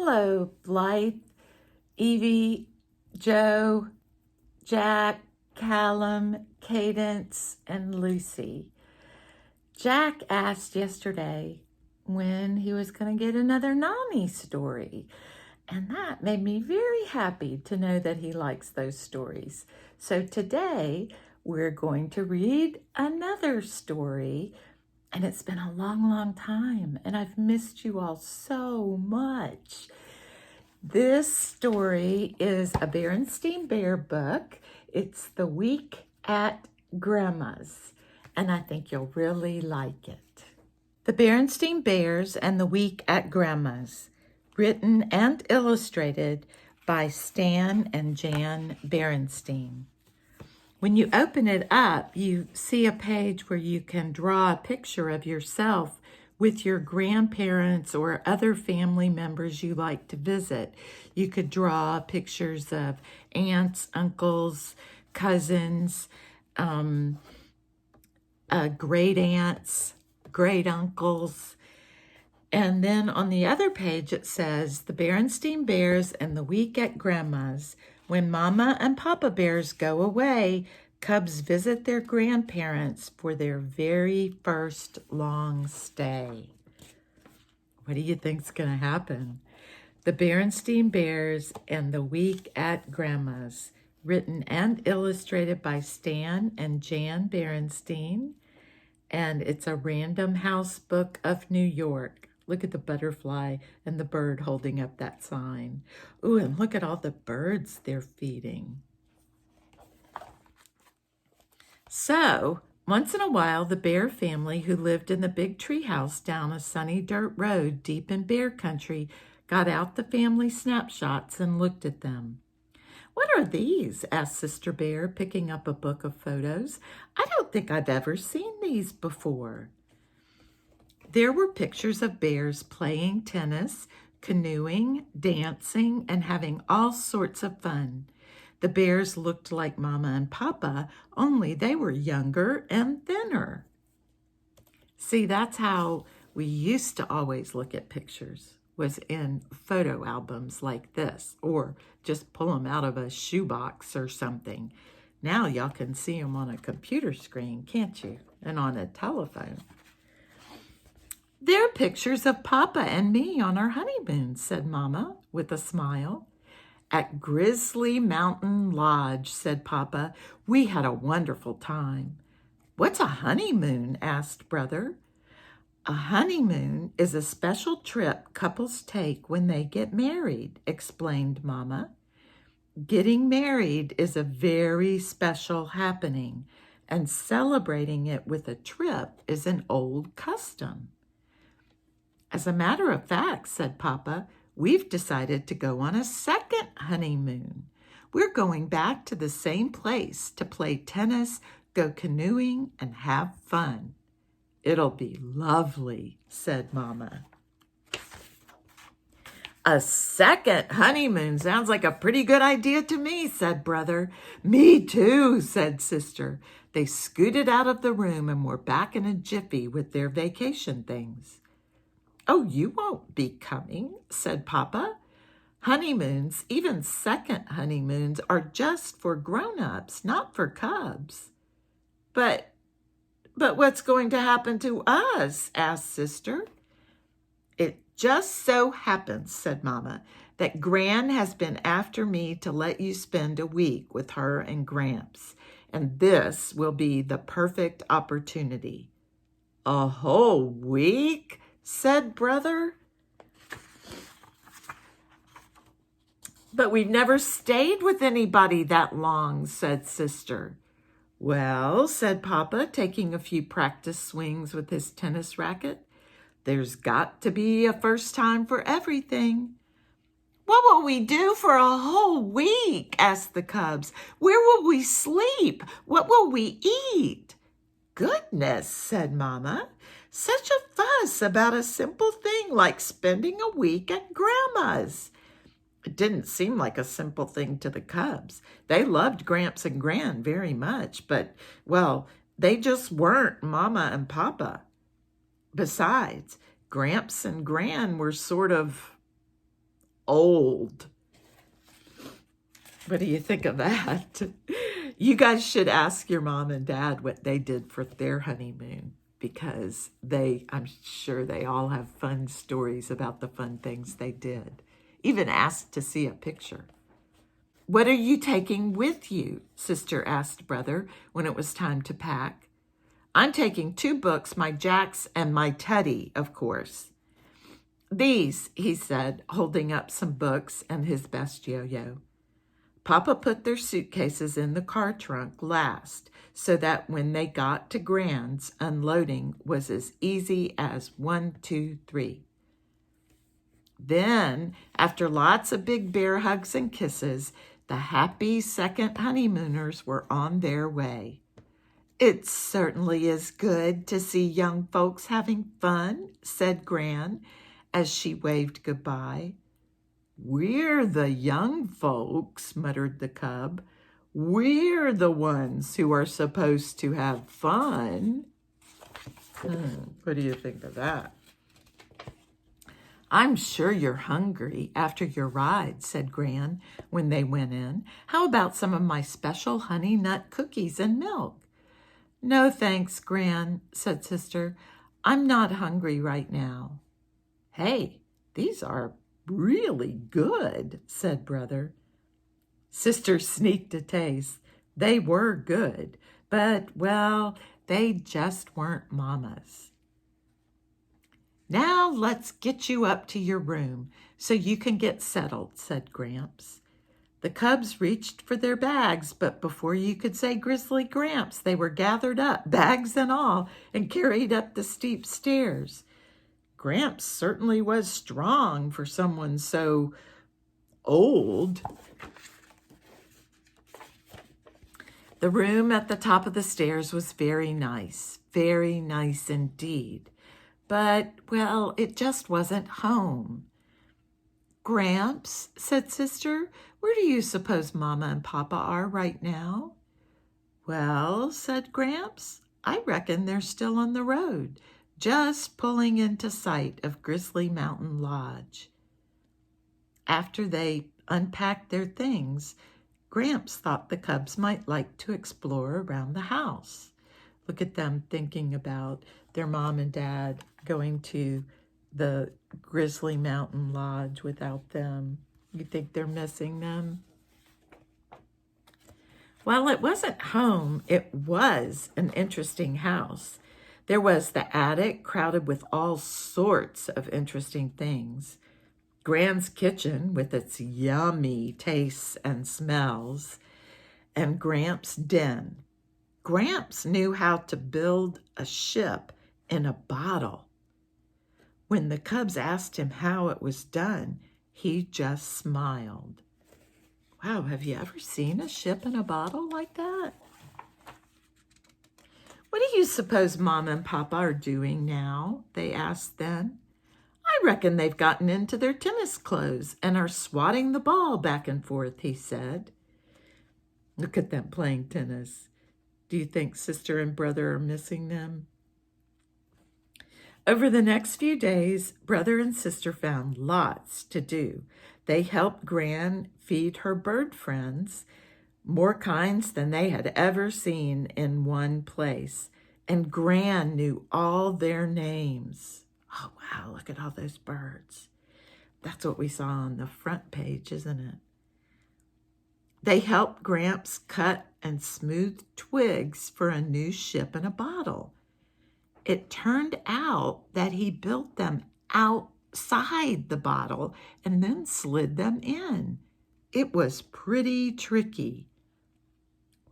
Hello, Blythe, Evie, Joe, Jack, Callum, Cadence, and Lucy. Jack asked yesterday when he was going to get another Nani story, and that made me very happy to know that he likes those stories. So today we're going to read another story, and it's been a long, long time, and I've missed you all so much. This story is a Berenstain Bear book. It's The Week at Grandma's, and I think you'll really like it. The Berenstain Bears and the Week at Grandma's, written and illustrated by Stan and Jan Berenstain. When you open it up, you see a page where you can draw a picture of yourself with your grandparents or other family members you like to visit. You could draw pictures of aunts, uncles, cousins, great aunts, great uncles. And then on the other page it says, the Berenstain Bears and the Week at Grandma's. When Mama and Papa Bears go away, cubs visit their grandparents for their very first long stay. What do you think's going to happen? The Berenstain Bears and the Week at Grandma's, written and illustrated by Stan and Jan Berenstain, and it's a Random House book of New York. Look at the butterfly and the bird holding up that sign. Ooh, and look at all the birds they're feeding. So, once in a while, the Bear family who lived in the big tree house down a sunny dirt road deep in Bear country got out the family snapshots and looked at them. "What are these?" asked Sister Bear, picking up a book of photos. "I don't think I've ever seen these before." There were pictures of bears playing tennis, canoeing, dancing, and having all sorts of fun. The bears looked like Mama and Papa, only they were younger and thinner. See, that's how we used to always look at pictures, was in photo albums like this, or just pull them out of a shoebox or something. Now y'all can see them on a computer screen, can't you? And on a telephone. "They're pictures of Papa and me on our honeymoon," said Mama with a smile. "At Grizzly Mountain Lodge," said Papa. "We had a wonderful time." "What's a honeymoon?" asked Brother. "A honeymoon is a special trip couples take when they get married," explained Mama. "Getting married is a very special happening, and celebrating it with a trip is an old custom." "As a matter of fact," said Papa, "we've decided to go on a second honeymoon. We're going back to the same place to play tennis, go canoeing, and have fun." "It'll be lovely," said Mama. "A second honeymoon sounds like a pretty good idea to me," said Brother. "Me too," said Sister. They scooted out of the room and were back in a jiffy with their vacation things. "Oh, you won't be coming," said Papa. "Honeymoons, even second honeymoons, are just for grown-ups, not for cubs." But what's going to happen to us?" asked Sister. "It just so happens," said Mama, "that Gran has been after me to let you spend a week with her and Gramps, and this will be the perfect opportunity." "A whole week?" said Brother. "But we've never stayed with anybody that long," said Sister. "Well," said Papa, taking a few practice swings with his tennis racket, "there's got to be a first time for everything." "What will we do for a whole week?" asked the cubs. "Where will we sleep? What will we eat?" "Goodness," said Mama, "such a fuss about a simple thing like spending a week at Grandma's." It didn't seem like a simple thing to the cubs. They loved Gramps and Gran very much, but, well, they just weren't Mama and Papa. Besides, Gramps and Gran were sort of old. What do you think of that? You guys should ask your mom and dad what they did for their honeymoon, because I'm sure they all have fun stories about the fun things they did. Even asked to see a picture. What are you taking with you? Sister asked brother when it was time to pack. I'm taking 2 books, my Jacks and my Teddy, of course. These, he said, holding up some books and his best yo-yo. Papa put their suitcases in the car trunk last, so that when they got to Grand's, unloading was as easy as 1, 2, 3. Then, after lots of big bear hugs and kisses, the happy second honeymooners were on their way. It certainly is good to see young folks having fun, said Gran, as she waved goodbye. We're the young folks, muttered the cub. We're the ones who are supposed to have fun. What do you think of that? I'm sure you're hungry after your ride, said Gran when they went in. How about some of my special honey nut cookies and milk? No, thanks, Gran, said Sister. I'm not hungry right now. Hey, these are really good, said Brother. Sister sneaked a taste. They were good, but, well, they just weren't Mama's. Now let's get you up to your room so you can get settled, said Gramps. The cubs reached for their bags, but before you could say Grizzly Gramps, they were gathered up, bags and all, and carried up the steep stairs. Gramps certainly was strong for someone so old. The room at the top of the stairs was very nice indeed. But, well, it just wasn't home. Gramps, said Sister, where do you suppose Mama and Papa are right now? Well, said Gramps, I reckon they're still on the road, just pulling into sight of Grizzly Mountain Lodge. After they unpacked their things, Gramps thought the cubs might like to explore around the house. Look at them thinking about their mom and dad going to the Grizzly Mountain Lodge without them. You think they're missing them? Well, it wasn't home. It was an interesting house. There was the attic crowded with all sorts of interesting things. Gran's kitchen with its yummy tastes and smells, and Gramps' den. Gramps knew how to build a ship in a bottle. When the cubs asked him how it was done, he just smiled. Wow, have you ever seen a ship in a bottle like that? What do you suppose Mama and Papa are doing now? They asked then. I reckon they've gotten into their tennis clothes and are swatting the ball back and forth, he said. Look at them playing tennis. Do you think Sister and Brother are missing them? Over the next few days, Brother and Sister found lots to do. They helped Gran feed her bird friends, more kinds than they had ever seen in one place. And Gran knew all their names. Oh, wow, look at all those birds. That's what we saw on the front page, isn't it? They helped Gramps cut and smooth twigs for a new ship in a bottle. It turned out that he built them outside the bottle and then slid them in. It was pretty tricky.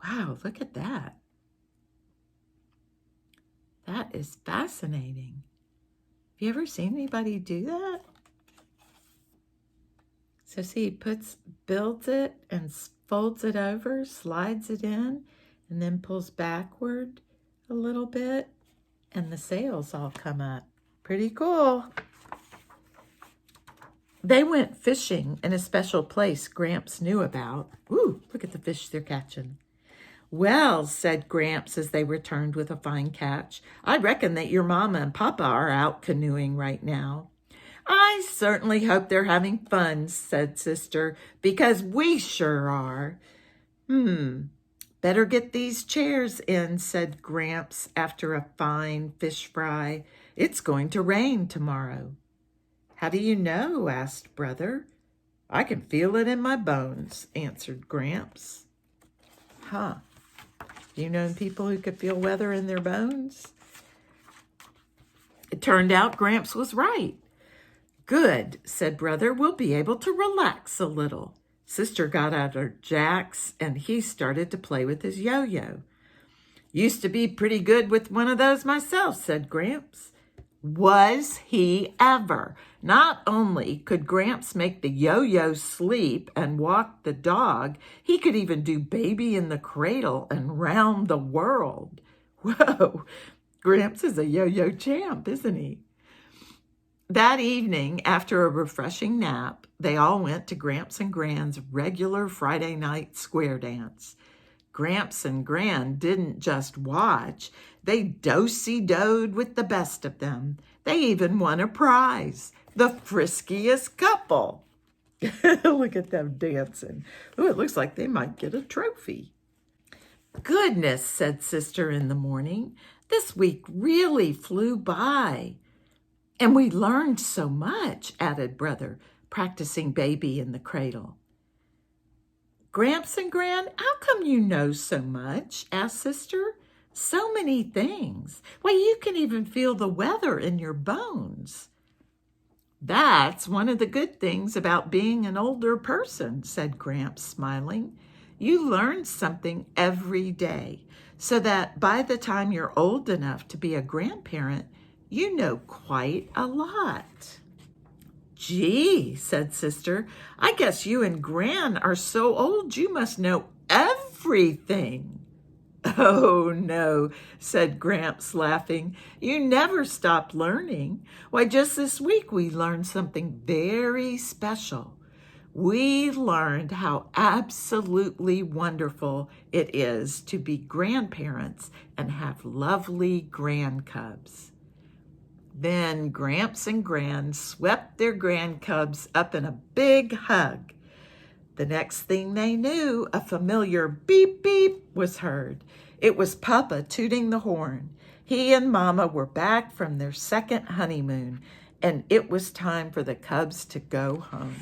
Wow, look at that. That is fascinating. Have you ever seen anybody do that? So see, he builds it and folds it over, slides it in, and then pulls backward a little bit, and the sails all come up. Pretty cool. They went fishing in a special place Gramps knew about. Ooh, look at the fish they're catching. Well, said Gramps as they returned with a fine catch, I reckon that your Mama and Papa are out canoeing right now. I certainly hope they're having fun, said Sister, because we sure are. Better get these chairs in, said Gramps after a fine fish fry. It's going to rain tomorrow. How do you know? Asked Brother. I can feel it in my bones, answered Gramps. Huh. Do you know people who could feel weather in their bones? It turned out Gramps was right. Good, said Brother. We'll be able to relax a little. Sister got out her jacks and he started to play with his yo-yo. Used to be pretty good with one of those myself, said Gramps. Was he ever? Not only could Gramps make the yo-yo sleep and walk the dog, he could even do baby in the cradle and round the world. Whoa, Gramps is a yo-yo champ, isn't he? That evening, after a refreshing nap, they all went to Gramps and Gran's regular Friday night square dance. Gramps and Gran didn't just watch, they do-si-doed with the best of them. They even won a prize, the friskiest couple. Look at them dancing. Oh, it looks like they might get a trophy. Goodness, said Sister in the morning, this week really flew by. And we learned so much, added Brother, practicing baby in the cradle. Gramps and Gran, how come you know so much? Asked Sister. So many things. Why, you can even feel the weather in your bones. That's one of the good things about being an older person, said Gramps, smiling. You learn something every day, so that by the time you're old enough to be a grandparent, you know quite a lot. Gee, said Sister, I guess you and Gran are so old you must know everything. Oh, no, said Gramps, laughing. You never stop learning. Why, just this week we learned something very special. We learned how absolutely wonderful it is to be grandparents and have lovely grandcubs. Then Gramps and Gran swept their grandcubs up in a big hug. The next thing they knew, a familiar beep beep was heard. It was Papa tooting the horn. He and Mama were back from their second honeymoon, and it was time for the cubs to go home.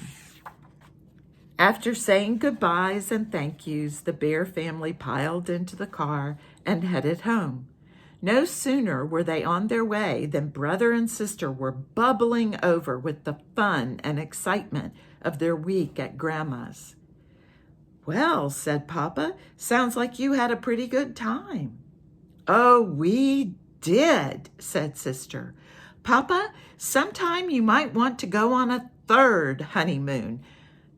After saying goodbyes and thank yous, the Bear family piled into the car and headed home. No sooner were they on their way than Brother and Sister were bubbling over with the fun and excitement of their week at Grandma's. Well, said Papa, sounds like you had a pretty good time. Oh, we did, said Sister. Papa, sometime you might want to go on a third honeymoon.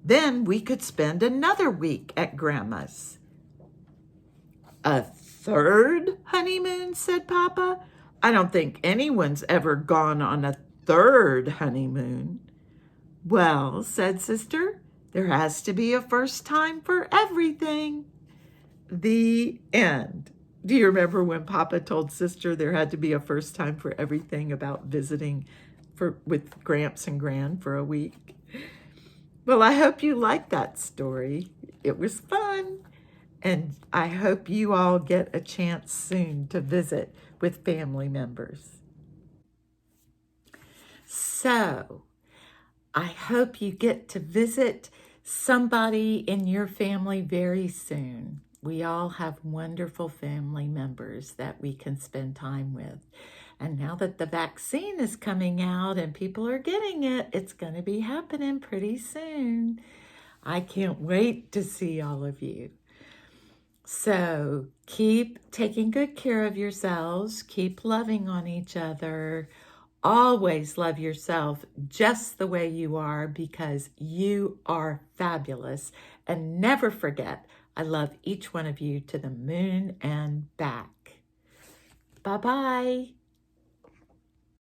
Then we could spend another week at Grandma's. A third honeymoon, said Papa. I don't think anyone's ever gone on a third honeymoon. Well, said Sister, there has to be a first time for everything. The end. Do you remember when Papa told Sister there had to be a first time for everything about visiting with Gramps and Gran for a week? Well, I hope you liked that story. It was fun. And I hope you all get a chance soon to visit with family members. So, I hope you get to visit somebody in your family very soon. We all have wonderful family members that we can spend time with. And now that the vaccine is coming out and people are getting it, it's going to be happening pretty soon. I can't wait to see all of you. So keep taking good care of yourselves. Keep loving on each other. Always love yourself just the way you are, because you are fabulous. And never forget, I love each one of you to the moon and back. Bye-bye.